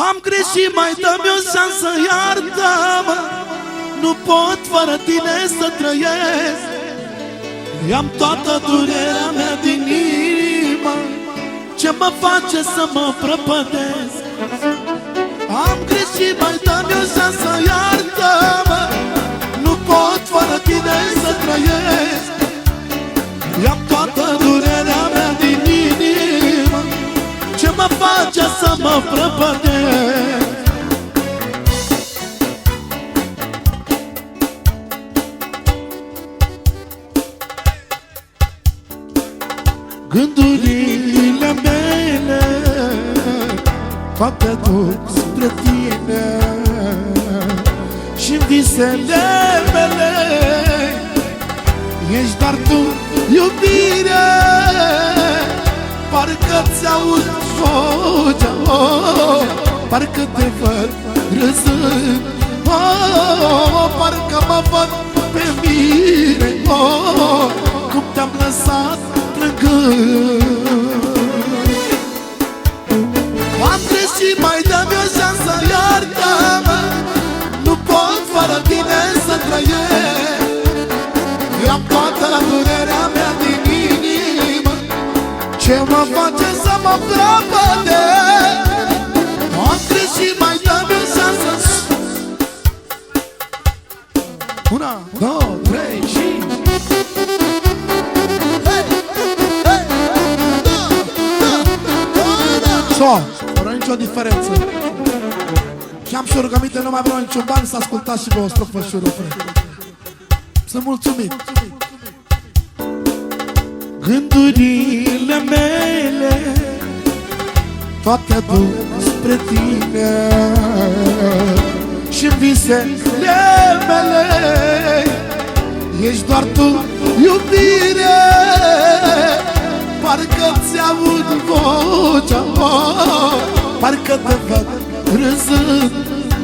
Am greșit, mai dă-mi o șansă, iartă-mă. Nu pot fără tine să trăiesc. I-am toată durerea mea din inimă, ce mă face să mă prăpădesc. Am greșit, mai dă-mi o șansă, iartă-mă. Nu pot fără tine să trăiesc. I-am toată durerea mea din inimă, ce mă face să mă prăpădesc. Gândurile mele toate duc spre tine, și-n visele mele ești doar tu, iubire. Parcă-ți aud vocea, oh, parcă te văd râzând, oh, parcă mă văd pe mine, oh, cum te-am lăsat plângând. Am greșit, mai dă-mi o șansă, iartă-mă. Nu pot fără tine să trăiesc. I-am toată durerea mea din inimă, ce mă face să mă prăpădesc. Am greșit, mai dă-mi o șansă. 1, 2, 3 și... Fără nicio diferență. Și am și o rugăminte, nu mai vreau niciun ban, să ascultați și vă o strofă și o refren. Sunt mulțumit. Gândurile mele toate duc spre tine, și visele mele ești doar tu, iubire. Parcă-ți aud vocea, oh, parcă te văd râzând,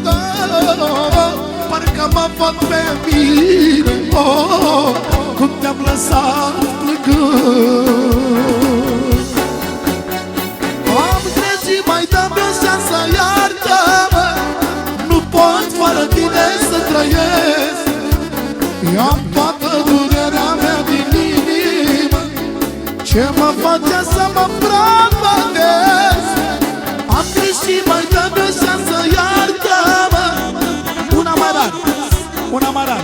oh, parcă mă văd pe mine, oh, cum te-am lăsat plângând. Am greșit, mai dă-mi o șansă, iartă-mă. Nu pot fără tine să trăiesc. I-am toată durerea mea din inimă, ce mă face să mă prăpădesc. Am greșit, mai dă-mi o șansă, iartă-mă. Una mai rar, una mai rar.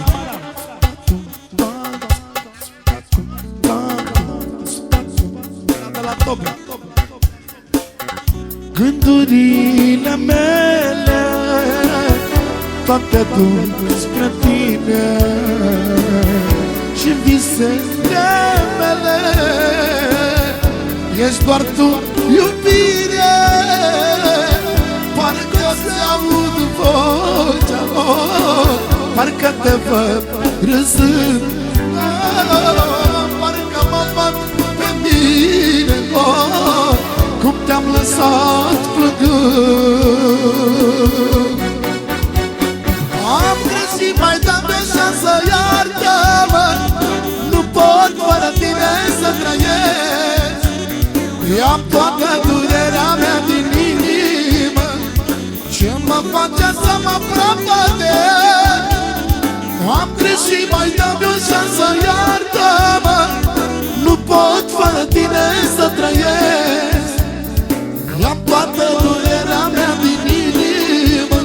De la top. Gândurile mele toate duc spre tine, și visele mele ești doar tu, iubire. Parcă-ți aud vocea, oh, parcă te văd râzând, oh, parcă mă văd pe mine, oh, cum te-am lăsat plângând. Am greșit, mai dă-mi o șansă, iartă-mă. Nu pot fără tine să trăiesc. I-am toată durerea mea din inimă, ce mă face să mă prăpădesc. Am greșit, mai dă-mi o șansă, iartă-mă. Nu pot fără tine să trăiesc. I-am toată durerea mea din inimă,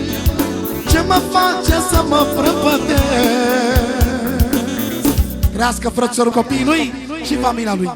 ce mă face să mă prăpădesc. Crească frățiorul copiii lui și familia lui.